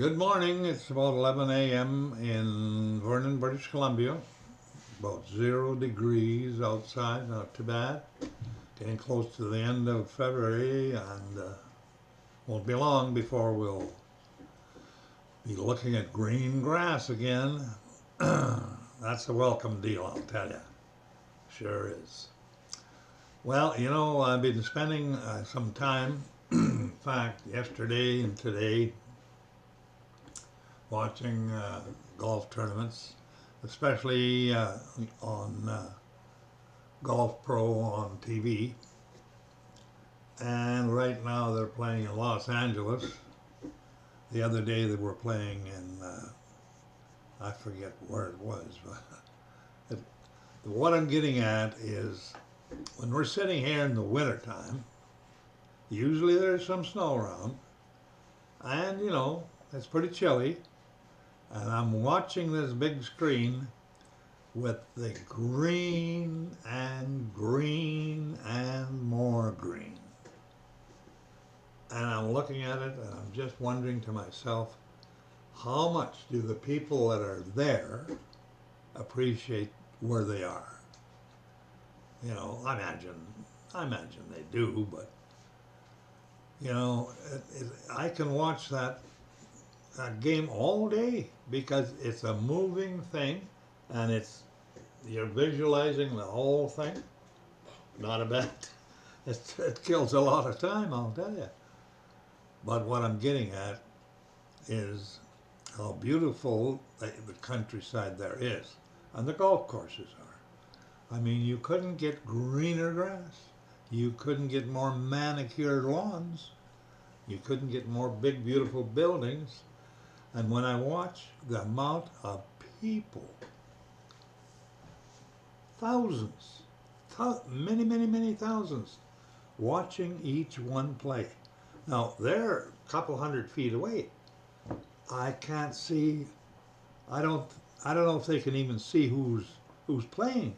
Good morning. It's about 11 a.m. in Vernon, British Columbia. About 0 degrees outside, not too bad. Getting close to the end of February, and won't be long before we'll be looking at green grass again. That's a welcome deal, I'll tell you. Sure is. Well, I've been spending some time, in fact, yesterday and today, watching golf tournaments, especially on Golf Pro on TV. And right now they're playing in Los Angeles. The other day they were playing in, I forget where it was, but what I'm getting at is when we're sitting here in the wintertime, usually there's some snow around, and it's pretty chilly, and I'm watching this big screen with the green and green and more green. And I'm looking at it and I'm just wondering to myself, how much do the people that are there appreciate where they are? I imagine they do, but I can watch that game all day because it's a moving thing, and you're visualizing the whole thing. Not a bad. It kills a lot of time, I'll tell you. But what I'm getting at is how beautiful the countryside there is, and the golf courses are. I mean, you couldn't get greener grass. You couldn't get more manicured lawns. You couldn't get more big, beautiful buildings. And when I watch the amount of people, thousands, many, many, many thousands, watching each one play. Now, they're a couple 100 feet away. I can't see, I don't know if they can even see who's playing,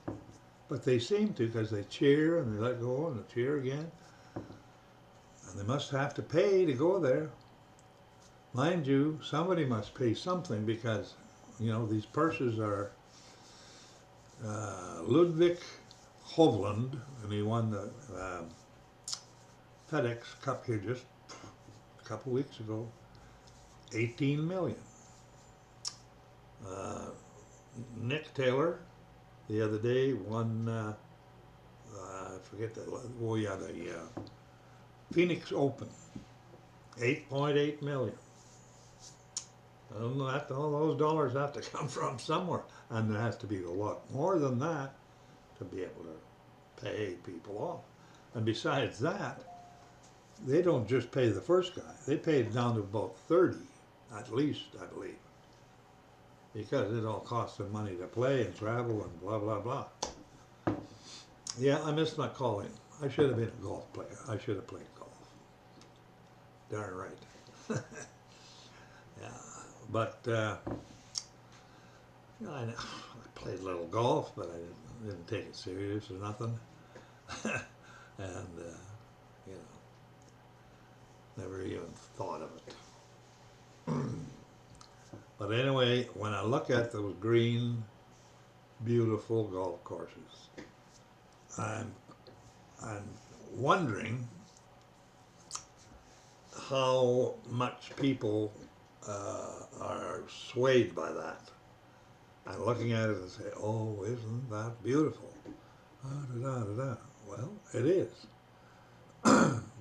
but they seem to, because they cheer and they let go and they cheer again. And they must have to pay to go there. Mind you, somebody must pay something because, these purses are Ludwig Hovland, and he won the FedEx Cup here just a couple weeks ago, 18 million. Nick Taylor, the other day, won, I forget the Phoenix Open, 8.8 million. All those dollars have to come from somewhere, and there has to be a lot more than that to be able to pay people off. And besides that, they don't just pay the first guy; they pay down to about 30, at least, I believe, because it all costs them money to play and travel and blah blah blah. Yeah, I missed my calling. I should have been a golf player. I should have played golf. Darn right. Yeah. But I played a little golf, but I didn't take it serious or nothing. And never even thought of it. But anyway, when I look at those green, beautiful golf courses, I'm wondering how much people are swayed by that. I'm looking at it and say, oh, isn't that beautiful? Well, it is.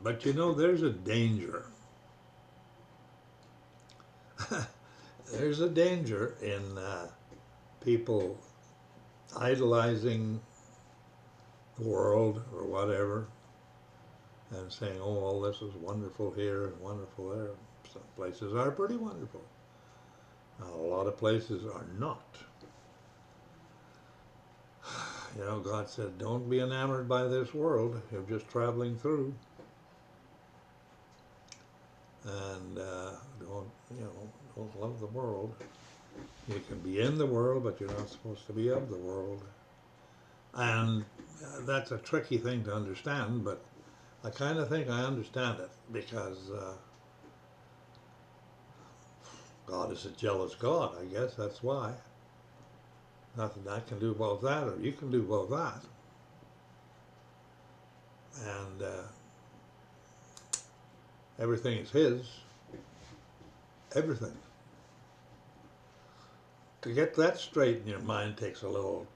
But there's a danger. There's a danger in people idolizing the world or whatever and saying, oh, all this is wonderful here and wonderful there. Some places are pretty wonderful. A lot of places are not. God said, don't be enamored by this world. You're just traveling through. And don't love the world. You can be in the world, but you're not supposed to be of the world. And that's a tricky thing to understand, but I kind of think I understand it because God is a jealous God, I guess that's why. Nothing I can do about that, or you can do about that. And everything is His. Everything. To get that straight in your mind takes a little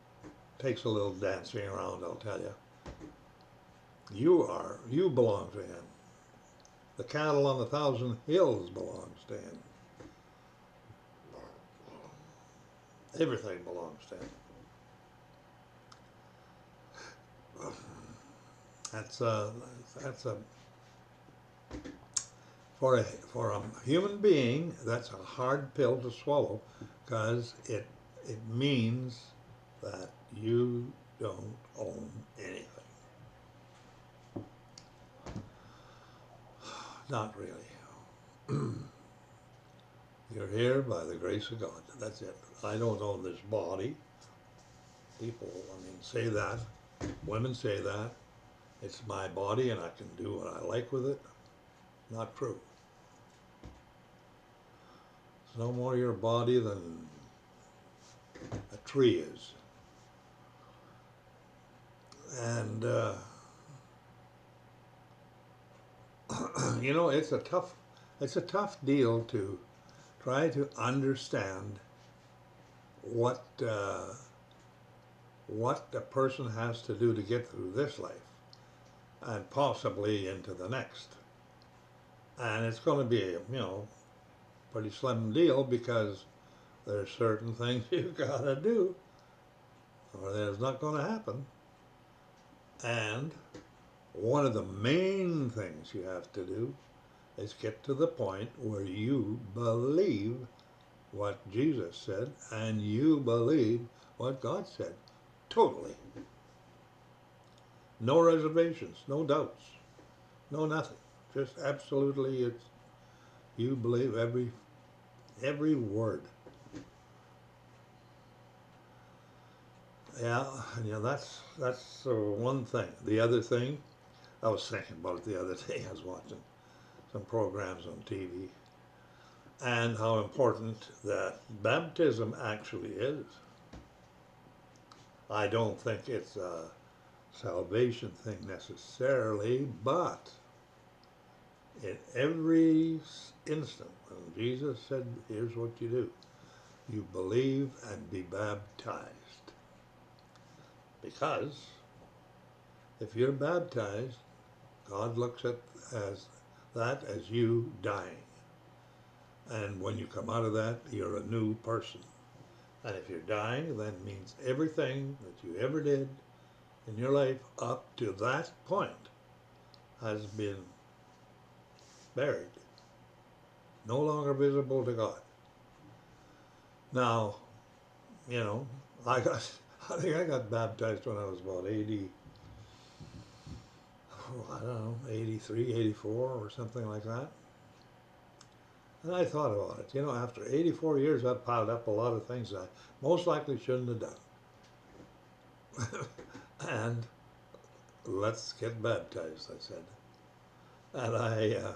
dancing around, I'll tell you. You belong to Him. The cattle on 1,000 hills belongs to Him. Everything belongs to Him. That's a for a human being, that's a hard pill to swallow, because it means that you don't own anything. Not really. You're here by the grace of God. That's it. I don't own this body. People, say that. Women say that. It's my body and I can do what I like with it. Not true. It's no more your body than a tree is. And, it's a tough deal to try to understand what a person has to do to get through this life and possibly into the next. And it's going to be, pretty slim deal, because there's certain things you've got to do or there's not going to happen. And one of the main things you have to do is get to the point where you believe what Jesus said and you believe what God said. Totally. No reservations, no doubts, no nothing. Just absolutely, you believe every word. Yeah, that's one thing. The other thing, I was thinking about it the other day. I was watching some programs on TV, and how important that baptism actually is. I don't think it's a salvation thing necessarily, but in every instant when Jesus said, here's what you do. You believe and be baptized. Because if you're baptized, God looks at that as you dying. And when you come out of that, you're a new person. And if you're dying, that means everything that you ever did in your life up to that point has been buried. No longer visible to God. Now, I think I got baptized when I was about 83, 84 or something like that. And I thought about it. After 84 years, I've piled up a lot of things I most likely shouldn't have done. And let's get baptized, I said. And I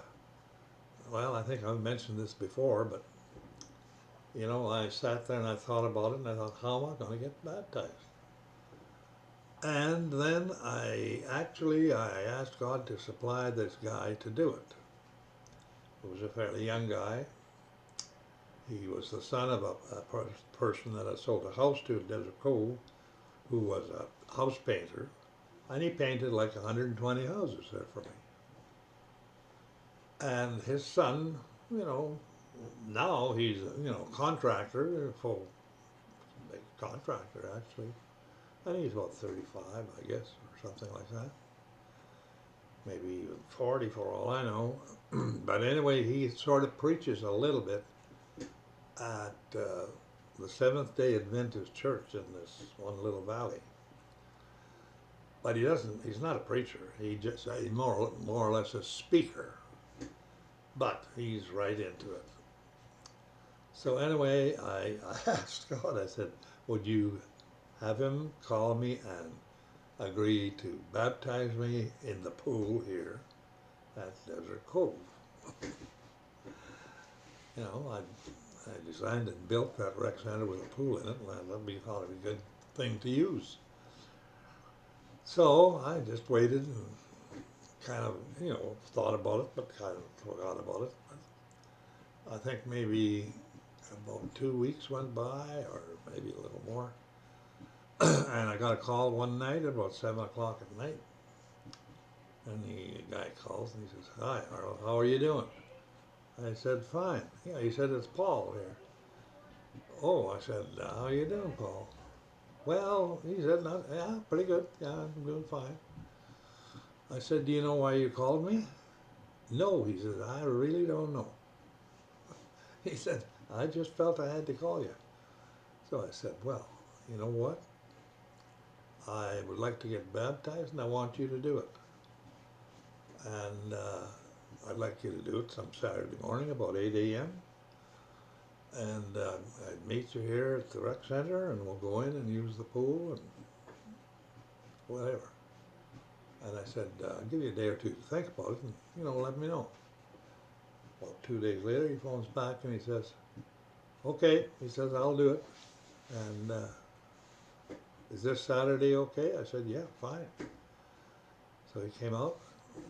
think I've mentioned this before, but, I sat there and I thought about it, and I thought, how am I going to get baptized? And then I asked God to supply this guy to do it. He was a fairly young guy. He was the son of a person that I sold a house to in Desert Cove, who was a house painter, and he painted like 120 houses there for me. And his son, now he's a contractor, full big contractor actually. I think he's about 35, I guess, or something like that. Maybe even 40 for all I know. But anyway, he sort of preaches a little bit at the Seventh-day Adventist church in this one little valley. But he's not a preacher. He's more or less a speaker. But he's right into it. So anyway, I asked God, I said, would you have him call me and agree to baptize me in the pool here at Desert Cove? I designed and built that rec center with a pool in it, and that we thought it'd be a good thing to use. So I just waited and kind of, thought about it, but kind of forgot about it. I think maybe about 2 weeks went by, or maybe a little more. And I got a call one night about 7 o'clock at night. And the guy calls and he says, "Hi, Arlo, how are you doing?" I said, "Fine." Yeah, he said, "It's Paul here." "Oh," I said, "How you doing, Paul?" "Well," he said, "Yeah, pretty good. Yeah, I'm doing fine." I said, "Do you know why you called me?" "No," he said, "I really don't know." He said, "I just felt I had to call you." So I said, "Well, you know what? I would like to get baptized and I want you to do it. And I'd like you to do it some Saturday morning about 8 a.m. And I'd meet you here at the rec center and we'll go in and use the pool and whatever." And I said, "I'll give you a day or two to think about it and, let me know." Well, 2 days later, he phones back and he says, "Okay," he says, "I'll do it. And is this Saturday okay?" I said, "Yeah, fine." So he came out,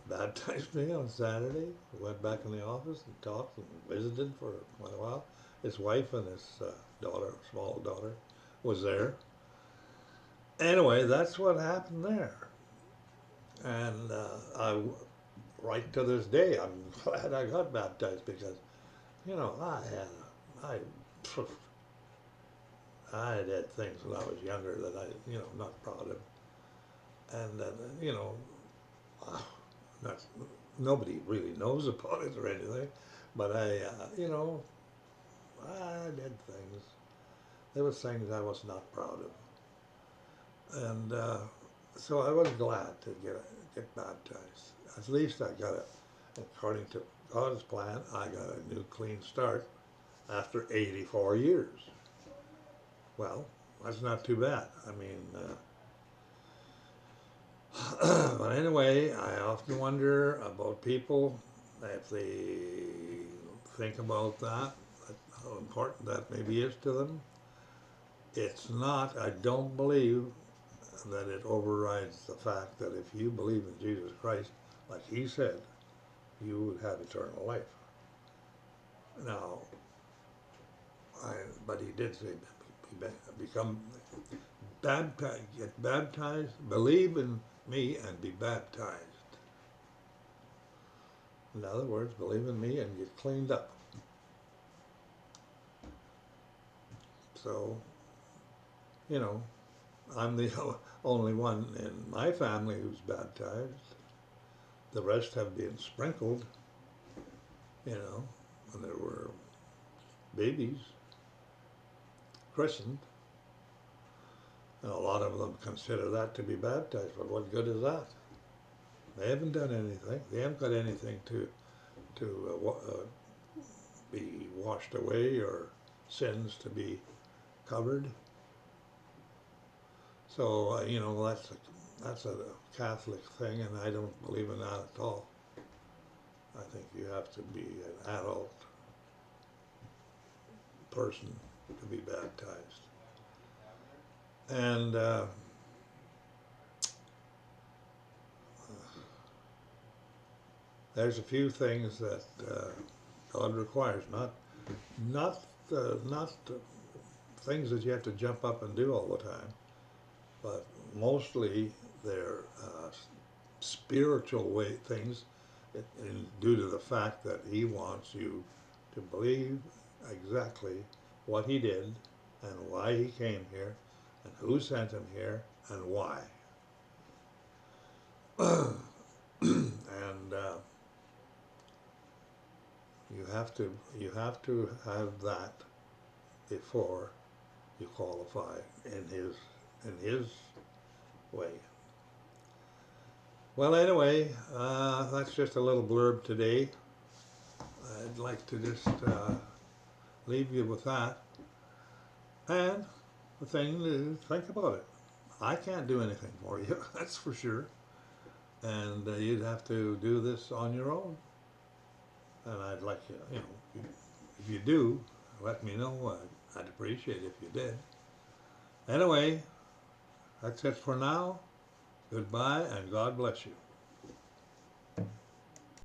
baptized me on Saturday, went back in the office and talked and visited for quite a while. His wife and his daughter, small daughter, was there. Anyway, that's what happened there. And right to this day, I'm glad I got baptized because, I, phew, I had things when I was younger that I'm not proud of. And, uh, not, nobody really knows about it or anything, but I did things. There was things I was not proud of. And so I was glad to get baptized. At least I got it. According to God's plan, I got a new clean start after 84 years. Well, that's not too bad. I mean, but anyway, I often wonder about people, if they think about that, how important that maybe is to them. It's not, I don't believe that it overrides the fact that if you believe in Jesus Christ, like he said, you would have eternal life. Now, but he did say, become baptized, get baptized, believe in me and be baptized. In other words, believe in me and get cleaned up. So, I'm the only one in my family who's baptized. The rest have been sprinkled, when there were babies christened. And a lot of them consider that to be baptized, but what good is that? They haven't done anything. They haven't got anything to be washed away or sins to be covered. So that's a Catholic thing, and I don't believe in that at all. I think you have to be an adult person to be baptized. And there's a few things that God requires, not things that you have to jump up and do all the time, but mostly they're spiritual things, due to the fact that he wants you to believe exactly what he did and why he came here and who sent him here and why. And you have to have that before you qualify in his way. Well, anyway, that's just a little blurb today. I'd like to just leave you with that. And the thing is, think about it. I can't do anything for you, that's for sure. And you'd have to do this on your own. And I'd like you, if you do, let me know. I'd appreciate it if you did. Anyway, that's it for now. Goodbye and God bless you.